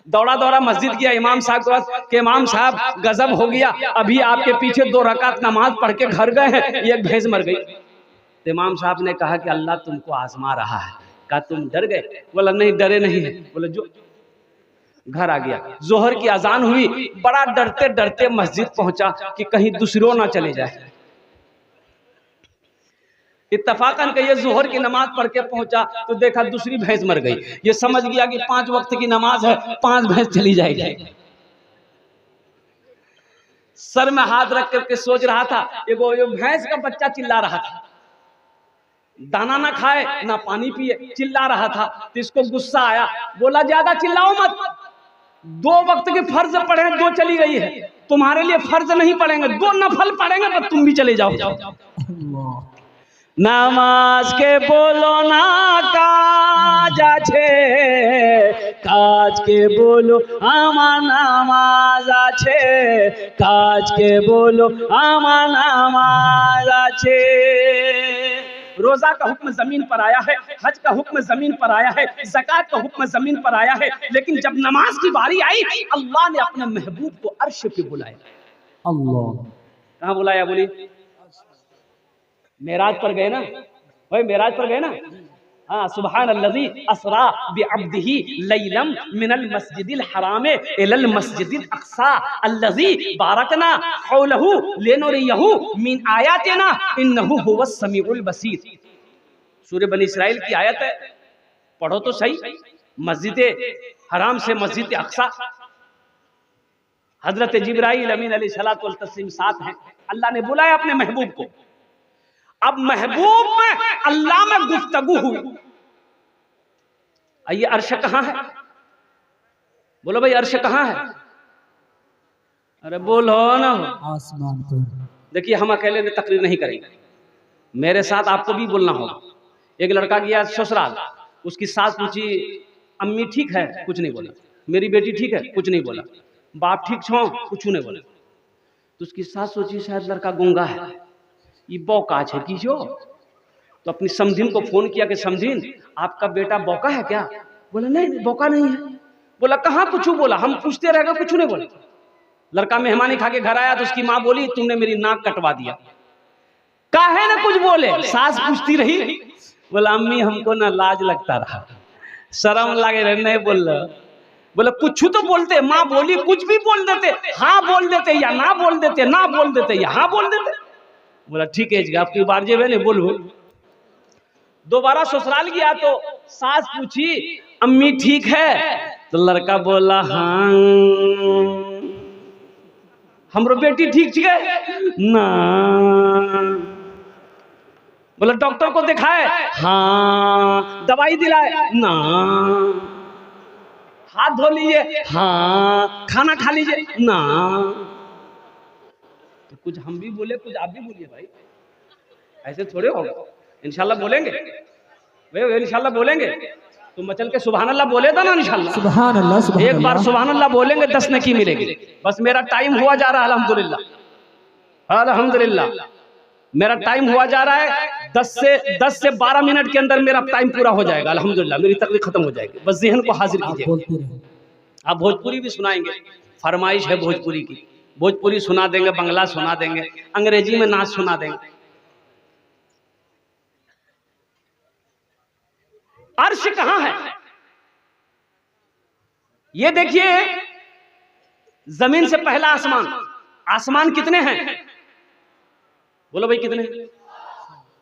दौड़ा दौड़ा मस्जिद गया इमाम साहब के पास कि इमाम साहब गजब हो गया, अभी आपके पीछे 2 रकात नमाज पढ़ के घर गए हैं, एक भैंस मर गई। तो इमाम साहब ने कहा कि अल्लाह तुमको आजमा रहा है। कहा तुम डर गए? बोला नहीं डरे नहीं है। बोले जो। घर आ गया, जोहर की अजान हुई, बड़ा डरते डरते मस्जिद पहुंचा कि कहीं दूसरों ना चले जाए। इत्तफाकन के ये जोहर की नमाज पढ़ के पहुंचा तो देखा दूसरी भैंस मर गई। ये समझ गया कि 5 वक्त की नमाज है, 5 भैंस चली जाएगी। सर में हाथ रख करके सोच रहा था, ये भैंस का बच्चा चिल्ला रहा था, दाना ना खाए ना पानी पिए, चिल्ला रहा था। तो इसको गुस्सा आया, बोला ज्यादा चिल्लाओ मत, 2 वक्त के फर्ज पढ़े, 2 चली गई है, तुम्हारे लिए फर्ज नहीं पढ़ेंगे, 2 नफल पढ़ेंगे, पर तुम भी चले जाओ। नमाज के बोलो ना काज আছে, কাজকে বলো আমার নামাজ আছে, কাজকে বলো আমার नामाज আছে। रोजा का हुक्म जमीन पर आया है, हज का हुक्म जमीन पर आया है, ज़कात का हुक्म जमीन पर आया है, लेकिन जब नमाज की बारी आई अल्लाह ने अपने महबूब को अर्श पे बुलाया। अल्लाह, कहाँ बुलाया बोली? मेराज पर गए ना भाई, मेराज पर गए ना। हाँ, सुबहान अल्लज़ी असरा बिअब्दिही लैलम मिनल मस्जिदिल हराम इलल मस्जिदिल अक़सा अल्लज़ी बारकना हौलहू लिनुरियहू मिन आयातिना इन्नहू हुवस समीउल बसीर। सूरह बनी इस्राइल की आयत है, पढ़ो तो सही। मस्जिद हराम से मस्जिद अक़सा, हजरत जिब्राइल अमीन अलैहिस्सलातु वल तस्लीम साथ हैं। अल्लाह ने बुलाया अपने महबूब को। अब महबूब में अल्लाह में गुफ्तगू हुई। आइए, अर्श कहाँ है? बोलो भाई, अर्श कहाँ है? अरे बोलो ना। आसमान पर। देखिए, हम अकेले में तकरीर नहीं करेंगे, मेरे साथ आपको भी बोलना होगा। एक लड़का गया ससुराल, उसकी सास पूछी अम्मी ठीक है? कुछ नहीं बोला। मेरी बेटी ठीक है? कुछ नहीं बोला। बाप ठीक छो? कुछ नहीं बोला। तो उसकी सास सोची शायद लड़का गूंगा है, ये बौका है की जो। तो अपनी समधीन को फोन किया कि समधीन आपका बेटा बौका है क्या? बोला नहीं बौका नहीं है। बोला कहाँ कुछ बोला? हम पूछते रह गए, कुछ नहीं बोला। लड़का मेहमानी खा के घर आया तो उसकी माँ बोली तुमने मेरी नाक कटवा दिया। काहे ना कुछ बोले? सास पूछती रही। बोला अम्मी हमको ना लाज लगता रहा, शर्म लगे रहे, नहीं बोल रहा। बोला कुछ तो बोलते। माँ बोली कुछ भी बोल देते, हाँ बोल देते या ना बोल देते, ना बोल देते या हाँ बोल देते। बोला ठीक है जी, आपकी बार जे नहीं बोल। दोबारा ससुराल गया तो सास पूछी अम्मी ठीक है? तो लड़का बोला हाँ। हमरो बेटी ठीक है ना। बोला डॉक्टर को दिखाए? हाँ। दवाई दिलाए? ना। हाथ धो लीजिए? हाँ। खाना खा लीजिए? ना। तो कुछ हम भी बोले, कुछ आप भी बोलिए भाई, ऐसे थोड़े होगा। इंशाल्लाह बोलेंगे भाई, इंशाल्लाह बोलेंगे। तुम चल के सुभान अल्लाह बोले था ना इंशाल्लाह। सुभान अल्लाह, सुभान एक बार सुभान अल्लाह बोलेंगे 10 नेकी मिलेगी। बस मेरा टाइम हुआ जा रहा है, अल्हम्दुलिल्लाह अल्हम्दुलिल्लाह मेरा टाइम हुआ जा रहा है। 10 से 12 मिनट के अंदर मेरा टाइम पूरा हो जाएगा अल्हम्दुलिल्लाह, मेरी तकरीर खत्म हो जाएगी। बस ज़हन को हाजिर कीजिए। आप भोजपुरी भी सुनाएंगे, फरमाइश है भोजपुरी की। भोजपुरी सुना देंगे, बंगला सुना देंगे, अंग्रेजी में नाच सुना देंगे। अर्श कहां है? ये देखिए, जमीन से पहला आसमान। आसमान कितने हैं? बोलो भाई कितने?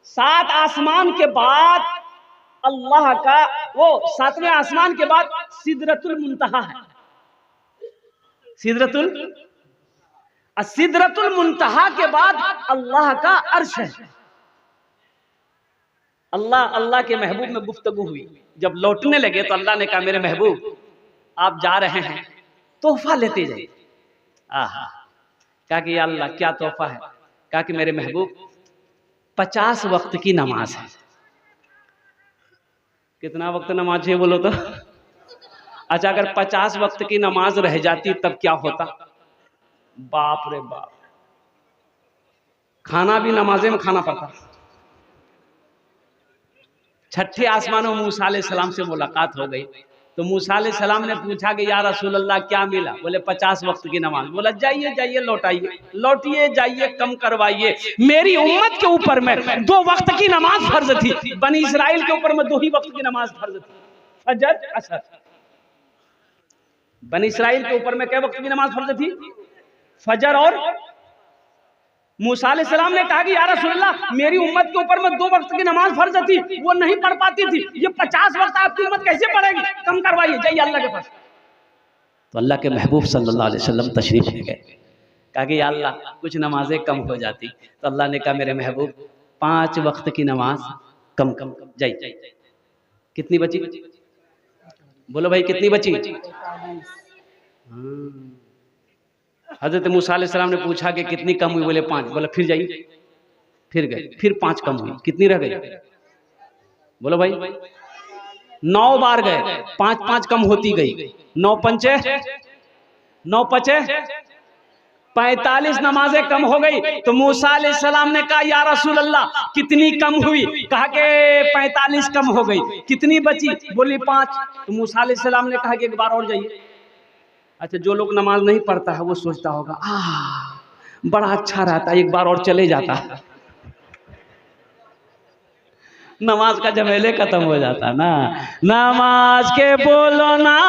7 आसमान के बाद अल्लाह का वो 7वें आसमान के बाद सिदरतुल मुंतहा है। सिदरतुल मुंतहा के बाद अल्लाह का अर्श है। अल्लाह के महबूब में गुफ्तगू हुई। जब लौटने लगे तो अल्लाह ने कहा मेरे महबूब आप जा रहे हैं, तोहफा लेते जाइए। आहा, कहा कि या अल्लाह क्या तोहफा है? कहा कि मेरे महबूब 50 वक्त की नमाज है। कितना वक्त नमाज है बोलो तो? अच्छा, अगर 50 वक्त की नमाज रह जाती तब क्या होता? बाप रे बाप, खाना भी नमाजे में खाना पड़ता। छठे आसमान में मूसा अलैहिस्सलाम से मुलाकात हो गई तो मूसा अलैहिस्सलाम ने पूछा कि या रसूल अल्लाह क्या मिला? बोले 50 वक्त की नमाज। बोला जाइए लौटिए जाइए, कम करवाइए। मेरी उम्मत के ऊपर में 2 वक्त की नमाज फर्ज थी, बनी इस्राइल के ऊपर में 2 ही वक्त की नमाज फर्ज थी, फजर असर। बनी इस्राइल के ऊपर में क्या वक्त की नमाज फर्ज थी? फजर और। मूसा अलैहिस्सलाम ने कहा कि या रसूलल्लाह मेरी उम्मत के ऊपर में 2 वक्त की नमाज फर्ज थी, वो नहीं पढ़ पाती थी, ये 50 वक्त आपकी उम्मत कैसे पढ़ेगी? कम करवाइए, जाइए अल्लाह के पास। तो अल्लाह के महबूब सल्लल्लाहु अलैहि वसल्लम तशरीफ ले गए। कहा कि या अल्लाह कुछ नमाजें कम हो जाती। तो अल्लाह ने कहा मेरे महबूब 5 वक्त की नमाज कम जाइए। कितनी बची? बोलो भाई कितनी बची? हजरत मूसा अलैहिस्सलाम ने पूछा कि कितनी कम हुई? बोले 5। बोला फिर जाइए, फिर गए, फिर 5 कम हुई, कितनी रह गई? बोलो भाई 9 बार गए, 5-5 कम होती गई, 9 पंचे 9 पचे 45 नमाजें कम हो गई। तो मूसा अलैहिस्सलाम ने कहा या रसूल अल्लाह कितनी कम हुई? कहा कि 45 कम हो गई। कितनी बची? बोली 5। तो मूसा अलैहिस्सलाम ने कहा कि एक बार और जाइए। अच्छा, जो लोग नमाज नहीं पढ़ता है वो सोचता होगा बड़ा अच्छा रहता, एक बार और चले जाता, नमाज का झमेले खत्म हो जाता ना। नमाज के बोलो ना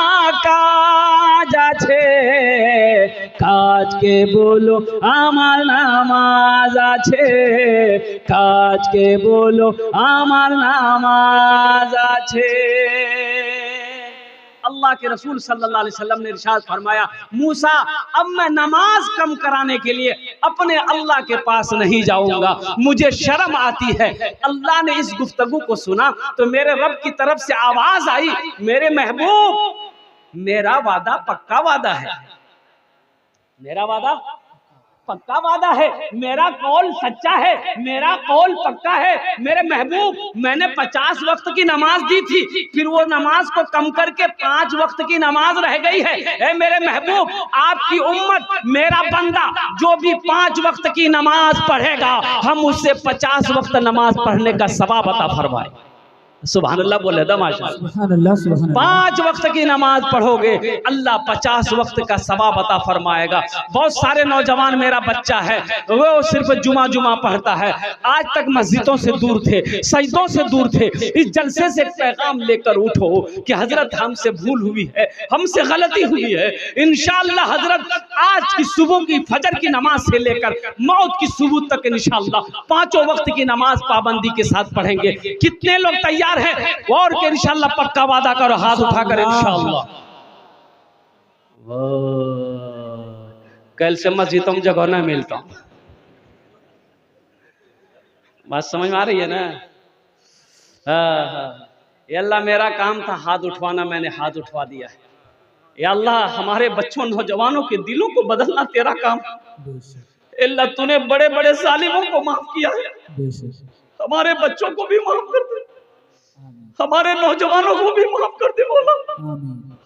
काज আছে, काज के बोलो আমার নামাজ আছে, काज के बोलो আমার নামাজ আছে। अल्लाह के रसूल सल्लल्लाहु अलैहि वसल्लम ने इरशाद फरमाया, मूसा अब मैं नमाज कम कराने के लिए अपने अल्लाह के पास नहीं जाऊंगा, मुझे शर्म आती है। अल्लाह ने इस गुफ्तगू को सुना तो मेरे रब की तरफ से आवाज आई, मेरे महबूब मेरा वादा पक्का वादा है, मेरा वादा पक्का वादा है, मेरा कौल सच्चा है, मेरा कौल पक्का है। मेरे महबूब मैंने 50 वक्त की नमाज दी थी, फिर वो नमाज को कम करके 5 वक्त की नमाज रह गई है। ए मेरे महबूब, आपकी उम्मत, मेरा बंदा जो भी 5 वक्त की नमाज पढ़ेगा, हम उससे 50 वक्त नमाज पढ़ने का सवाब अता फरमाए। सुभान अल्लाह बोले दा माशाअल्लाह। 5 वक्त की नमाज पढ़ोगे, अल्लाह 50 वक्त का सवाब अता फरमाएगा। बहुत सारे नौजवान, मेरा बच्चा है वो सिर्फ जुमा पढ़ता है, आज तक मस्जिदों से दूर थे, सजदों से दूर थे। इस जलसे से पैगाम लेकर उठो कि हजरत हमसे भूल हुई है, हमसे गलती हुई है। इंशाअल्लाह हजरत आज की सुबह की फजर की नमाज से लेकर मौत की सुबह तक इंशाअल्लाह 5 वक्त की नमाज पाबंदी के साथ पढ़ेंगे। कितने लोग तैयार है? और के इंशाअल्लाह पक्का वादा करो, हाथ उठाकर इंशाअल्लाह। कल से मस्जिदों में जगह ना मिलता हूं, बात समझ में आ रही है ना? ये अल्लाह मेरा काम था हाथ उठवाना, मैंने हाथ उठवा दिया है। या अल्लाह हमारे बच्चों नौजवानों के दिलों को बदलना तेरा काम। अल्लाह तूने बड़े बड़े जालिमों को माफ किया है, हमारे बच्चों को भी माफ कर दे, हमारे नौजवानों को भी माफ कर दे मौला,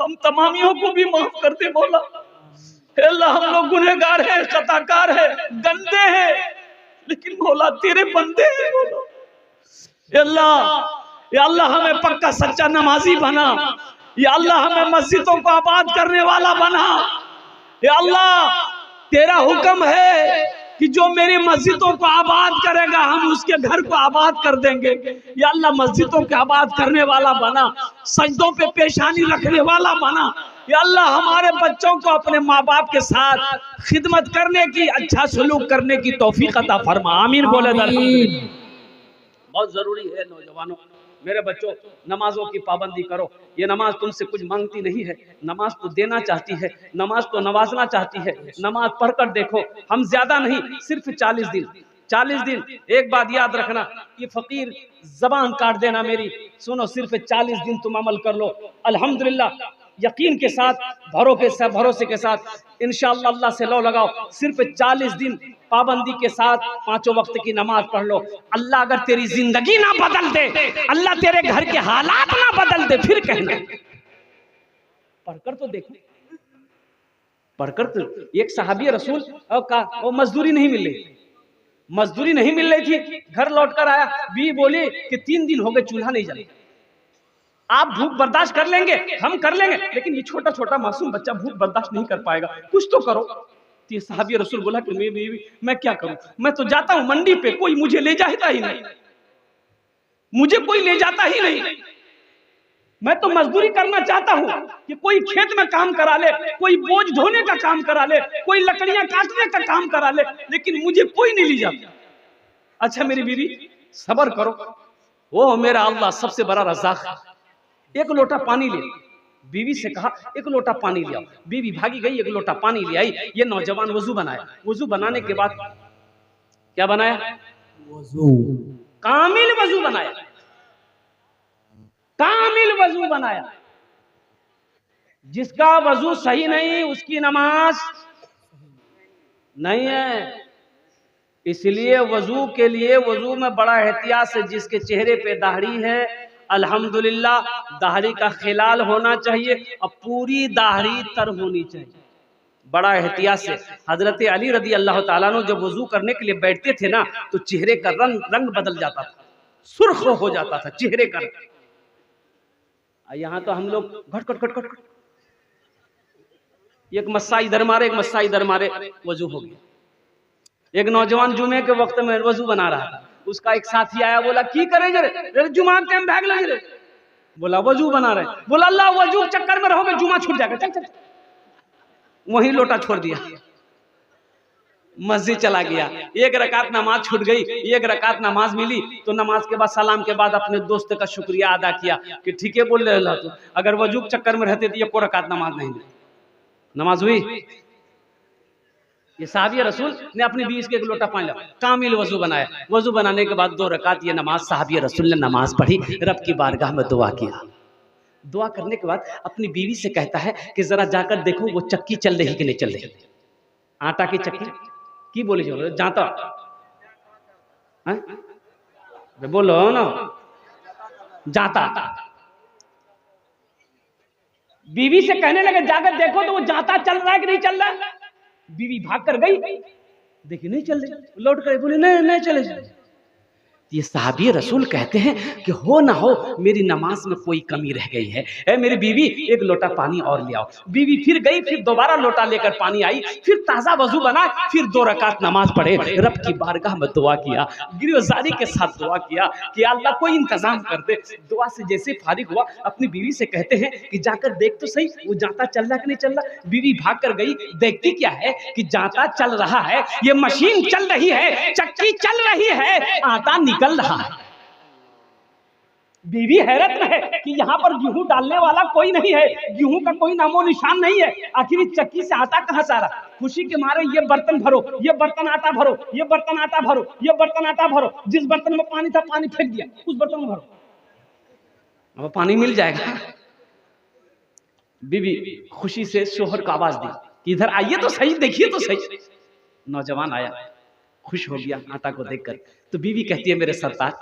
हम तमामियों को भी माफ कर दे मौला। अल्लाह हम लोग गुनहगार हैं, खताकार हैं, गंदे हैं, लेकिन मौला तेरे बंदे हैं मौला। या अल्लाह हमें पक्का सच्चा नमाजी बना, या अल्लाह हमें मस्जिदों को आबाद करने वाला बना। या अल्लाह तेरा हुक्म है कि जो मेरी मस्जिदों को आबाद करेगा हम उसके घर को आबाद कर देंगे। या अल्लाह मस्जिदों को आबाद करने वाला बना, सजदों पे पेशानी रखने वाला बना। या अल्लाह हमारे बच्चों को अपने माँ बाप के साथ खिदमत करने की, अच्छा सलूक करने की तौफीक अता फरमा। आमीन बोले। बहुत जरूरी है नौजवानों, मेरे बच्चों, नमाजों की पाबंदी करो। ये नमाज तुमसे कुछ मांगती नहीं है, नमाज तो देना चाहती है, नमाज तो नवाजना चाहती है। नमाज पढ़कर देखो, हम ज्यादा नहीं, सिर्फ 40 दिन 40 दिन। एक बात याद रखना, ये फकीर जबान काट देना मेरी, सुनो, सिर्फ 40 दिन तुम अमल कर लो, अल्हम्दुलिल्लाह, यकीन के साथ, भरोसे के साथ इंशाअल्लाह अल्लाह से लो लगाओ। सिर्फ 40 दिन पाबंदी के साथ 5 वक्त की नमाज पढ़ लो। अल्लाह अगर तेरी जिंदगी ना बदल दे, अल्लाह तेरे घर के हालात ना बदल दे, फिर कहना। पढ़कर तो देखो, पढ़कर तो। एक सहाबी रसूल का वो मजदूरी नहीं मिल रही, मजदूरी नहीं मिल रही थी, घर लौट कर आया, बीवी बोली कि 3 दिन हो गए चूल्हा नहीं जला। आप भूख बर्दाश्त कर लेंगे, हम कर लेंगे, लेकिन ये छोटा छोटा मासूम बच्चा भूख बर्दाश्त नहीं कर पाएगा, कुछ तो करो। तो ये सहाबी रसूल बोला कि मैं क्या करूं, मैं तो जाता हूं मंडी पे, कोई मुझे ले जाता ही नहीं, मुझे कोई ले जाता ही नहीं। मैं तो मजदूरी करना चाहता हूं कि कोई खेत में काम करा ले, कोई बोझ ढोने का काम करा ले, कोई लकड़ियां काटने का काम करा ले, लेकिन मुझे कोई नहीं ले जाता। अच्छा मेरी बीवी, सब्र करो, वो मेरा अल्लाह सबसे बड़ा रज़ाक है। एक लोटा पानी ले, बीवी से कहा एक लोटा पानी ले आओ। बीवी भागी गई, एक लोटा पानी ले आई। ये नौजवान वजू बनाया, वजू बनाने के बाद क्या बनाया? वजू, कामिल वजू बनाया, कामिल वजू बनाया। जिसका वजू सही नहीं उसकी नमाज नहीं है। इसलिए वजू के लिए, वजू में बड़ा एहतियात से, जिसके चेहरे पे दाढ़ी है अल्हम्दुलिल्लाह दाढ़ी का खिलाल होना चाहिए और पूरी दाढ़ी तर होनी चाहिए। बड़ा एहतियात से हजरत अली रदी अल्लाह ताला अन्हु जब वजू करने के लिए बैठते थे ना तो चेहरे का रंग बदल जाता था, सुर्ख हो जाता था चेहरे का। यहाँ तो हम लोग घट घट घट घट, एक मस्सा इधर मारे एक मस्सा इधर मारे, वजू हो गया। एक नौजवान जुमे के वक्त में वजू बना रहा था, उसका एक साथी आया, बोला की करे जरे जुमा टाइम भाग लगे रे, बोला वजू बना रहे, बोला अल्लाह वजू चक्कर में रहोगे जुमा छूट जाएगा, चल चल। वहीं लोटा छोड़ दिया, मस्जिद चला गया। एक रकात नमाज छूट गई, एक रकात नमाज मिली तो नमाज के बाद सलाम के बाद अपने दोस्त का शुक्रिया अदा किया कि ठीक है बोल रहे तो, अगर वजू चक्कर में रहते तो ये को रकात नमाज नहीं मिली। नमाज हुई। ये साहबी रसूल ने अपनी बीस के एक लोटा पानी लिया, कामिल वजू बनाया, वजू बनाने के बाद 2 रकात ये नमाज साहबी रसूल ने नमाज पढ़ी, रब की बारगाह में दुआ किया। दुआ करने के बाद अपनी बीवी से कहता है कि जरा जाकर देखो वो चक्की चल रही कि नहीं चल रही, आटा की चक्की की बोली जाता है? बोलो ना, जाता। बीवी से कहने लगे जाकर देखो तो वो जाता चल रहा है कि नहीं चल रहा है। बीवी भाग कर गई, देखी नहीं चल रही, लौट कर बोली नहीं नहीं चले। ये साहबी रसूल कहते हैं कि हो ना हो मेरी नमाज में कोई कमी रह गई है, ए मेरी बीवी एक लोटा पानी और ले आओ। बीवी फिर गई, फिर दोबारा लोटा लेकर पानी आई, फिर ताज़ा वजू बना, फिर 2 रकात नमाज पढ़े, रब की बारगाह में दुआ किया, गिरफ्तारी के साथ दुआ किया कि अल्लाह कोई इंतजाम कर दे। दुआ से जैसे फारिग हुआ अपनी बीवी से कहते हैं कि जाकर देख तो सही वो जाता चल रहा कि नहीं चल रहा। बीवी भाग कर गई, देखती क्या है कि जाता चल रहा है, ये मशीन चल रही है, चक्की चल रही है, आटा निकल रहा है। बीवी हैरत में है कि यहाँ पर गेहूं डालने वाला कोई नहीं है, गेहूं का कोई नामो निशान नहीं है, आखिर इस चक्की से आटा कहां से आ रहा। खुशी के मारे ये बर्तन भरो, ये बर्तन आटा भरो, ये बर्तन आटा भरो, ये बर्तन आटा भरो, जिस बर्तन में पानी था पानी फेंक दिया, उस बर्तन में भरो, अब पानी मिल जाएगा। बीवी खुशी से शोहर को आवाज दी कि इधर आइए तो सही, देखिए तो सही। नौजवान आया, खुश हो गया आटा को देखकर। तो बीवी कहती है मेरे सरताज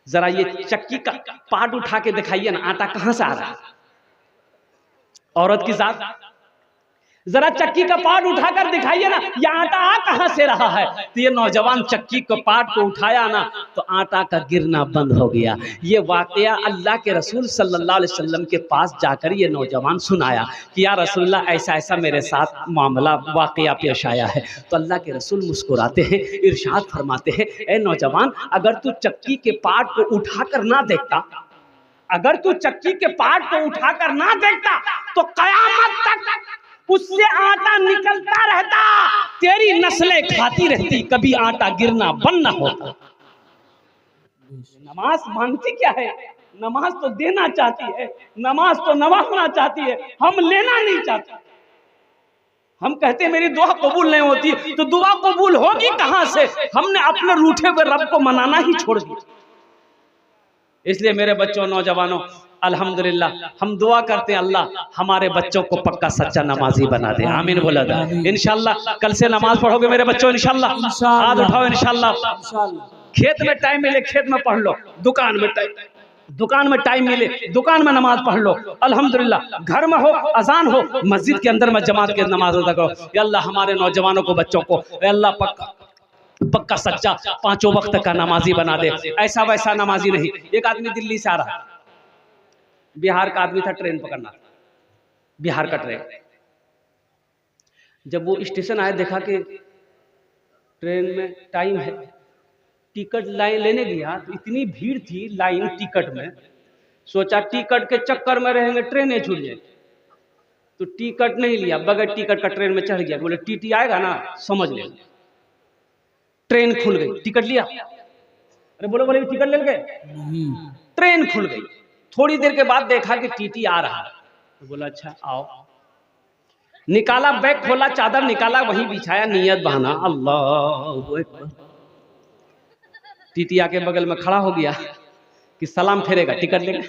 जरा ये चक्की का पार्ट उठा के दिखाइए ना, आटा कहां से आ रहा है। औरत की जात, जरा चक्की का पार्ट उठाकर दिखाइए ना, ये आटा आ कहां से रहा है। तो ये नौजवान चक्की के पार्ट को उठाया ना तो आटा का गिरना बंद हो गया। ये वाकया अल्लाह के रसूल सल्लल्लाहु अलैहि वसल्लम के पास जाकर ये नौजवान सुनाया कि या रसूलल्लाह ऐसा ऐसा मेरे साथ मामला वाकया पेश आया है। तो अल्लाह के रसूल मुस्कुराते हैं, इरशाद फरमाते हैं ए नौजवान अगर तू चक्की के पार्ट को उठाकर ना देखता, अगर तू चक्की के पार्ट को उठाकर ना देखता तो कयामत तक उससे आटा निकलता रहता, तेरी नस्लें खाती रहती, कभी आटा गिरना बंद ना होता। नमाज मांगती क्या है, नमाज तो देना चाहती है, नमाज तो नवाजना चाहती है, हम लेना नहीं चाहते। हम कहते हैं मेरी दुआ कबूल नहीं होती, तो दुआ कबूल होगी कहां से। हमने अपने रूठे हुए रब को मनाना ही छोड़ दिया। इसलिए मेरे बच्चों नौजवानों अल्हम्दुलिल्लाह हम दुआ करते हैं अल्लाह हमारे बच्चों को पक्का सच्चा नमाजी बना दे। आमीन बोला था। इंशाल्लाह कल से नमाज पढ़ोगे मेरे बच्चों, इंशाल्लाह हाथ उठाओ, इंशाल्लाह। खेत में टाइम मिले खेत में पढ़ लो, दुकान में टाइम मिले दुकान में नमाज पढ़ लो, अल्हम्दुलिल्लाह। घर में हो अजान हो, मस्जिद के अंदर में जमात के नमाज अदा करो। या अल्लाह हमारे नौजवानों को बच्चों को अल्लाह पक्का सच्चा 5 वक्त का नमाजी बना दे, ऐसा वैसा नमाजी नहीं। एक आदमी दिल्ली से आ रहा, बिहार का आदमी था, ट्रेन पकड़ना, बिहार का ट्रेन। जब वो स्टेशन आया देखा कि ट्रेन में टाइम है, टिकट लाइन लेने गया तो इतनी भीड़ थी लाइन टिकट में, सोचा टिकट के चक्कर में रहेंगे ट्रेनें छूट जाए, तो टिकट नहीं लिया, बगैर टिकट का ट्रेन में चढ़ गया। बोले टीटी आएगा ना समझ ले। ट्रेन खुल गई, टिकट लिया, अरे बोलो बोले टिकट ले गए, ट्रेन खुल गई। थोड़ी देर के बाद देखा कि टीटी आ रहा है, तो बोला अच्छा आओ। निकाला बैग, खोला चादर निकाला, वहीं बिछाया, नियत बहाना अल्लाह अकबर। टीटी आके बगल में खड़ा हो गया कि सलाम फेरेगा, टिकट लेगा।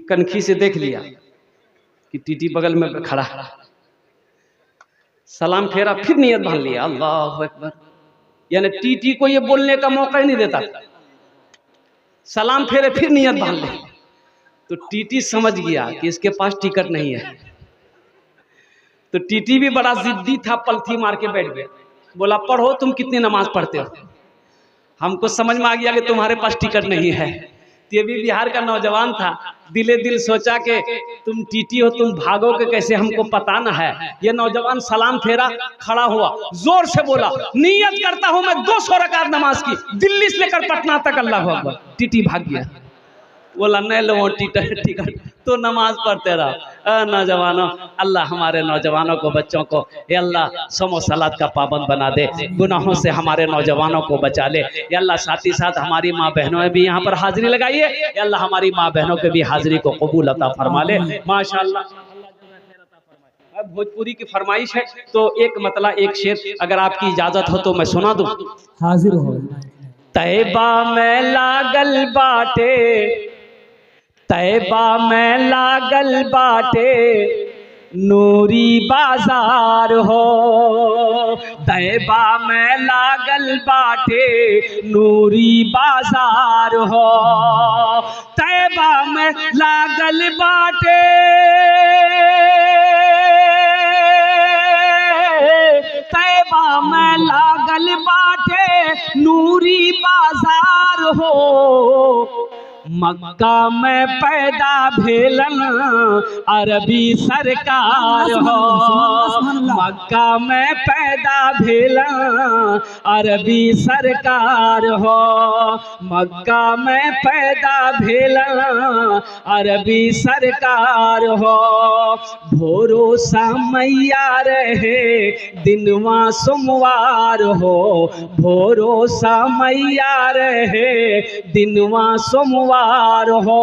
कनखी से देख लिया कि टीटी बगल में खड़ा, सलाम फेरा, फिर नियत बांध लिया अल्लाह अकबर। यानी टीटी को ये बोलने का मौका ही नहीं देता। सलाम फेरे फिर नियत बांध ले। तो टीटी समझ गया कि इसके पास टिकट नहीं है। तो टीटी भी बड़ा जिद्दी था, पलथी मार के बैठ गया। बोला पढ़ो, तुम कितनी नमाज पढ़ते हो? हमको समझ में आ गया कि तुम्हारे पास टिकट नहीं है। ये भी बिहार का नौजवान था, दिले दिल सोचा कि तुम टीटी हो, तुम भागोगे कैसे, हमको पता ना है। ये नौजवान सलाम फेरा, खड़ा हुआ, जोर से बोला नियत करता हूं मैं 200 रकात नमाज की, दिल्ली से लेकर पटना तक, अल्लाह अकबर। टीटी भाग गया। बोला नहीं लो टिकट, तो नमाज पढ़ते रहो। नौजवानों, अल्लाह हमारे नौजवानों को, बच्चों को ये अल्लाह समो सलात का पाबंद बना दे, गुनाहों से हमारे नौजवानों को बचा ले। ये अल्लाह साथ ही साथ हमारी माँ बहनों ने भी यहाँ पर हाजिरी लगाई है, ये अल्लाह हमारी माँ बहनों के भी हाजिरी को कबूल अता फरमा ले। माशाअल्लाह। भोजपुरी की फरमाइश है तो एक मतलब एक शेर अगर आपकी इजाजत हो तो मैं सुना दूं। हाजिर हो। तैबा में लागल बाटे, तैबा में लागल बाटे नूरी बाजार हो, तैबा में लागल बाटे नूरी बाजार हो, तैबा में लागल बाटे, तैबा में लागल बाटे नूरी बाजार हो, मक्का में पैदा भेलन अरबी सरकार हो, मक्का में पैदा भेलन अरबी सरकार हो, मक्का में पैदा भेलन अरबी सरकार हो। भरोसा मैया रहे दिनवा सोमवार हो, भरोसा मैया रहे दिनवा सोमवार हो,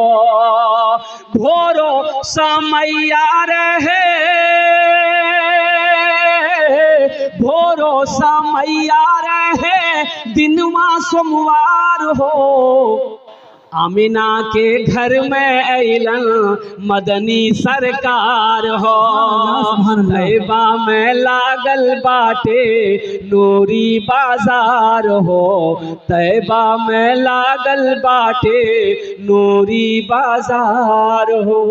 भोरो समैया रहे, भोरो समैया रहे दिनवा सोमवार हो। आमिना के घर में अइलन मदनी सरकार हो, तैबा में लागल बाटे नूरी बाजार हो, तैबा में लागल बाटे नूरी बाजार हो।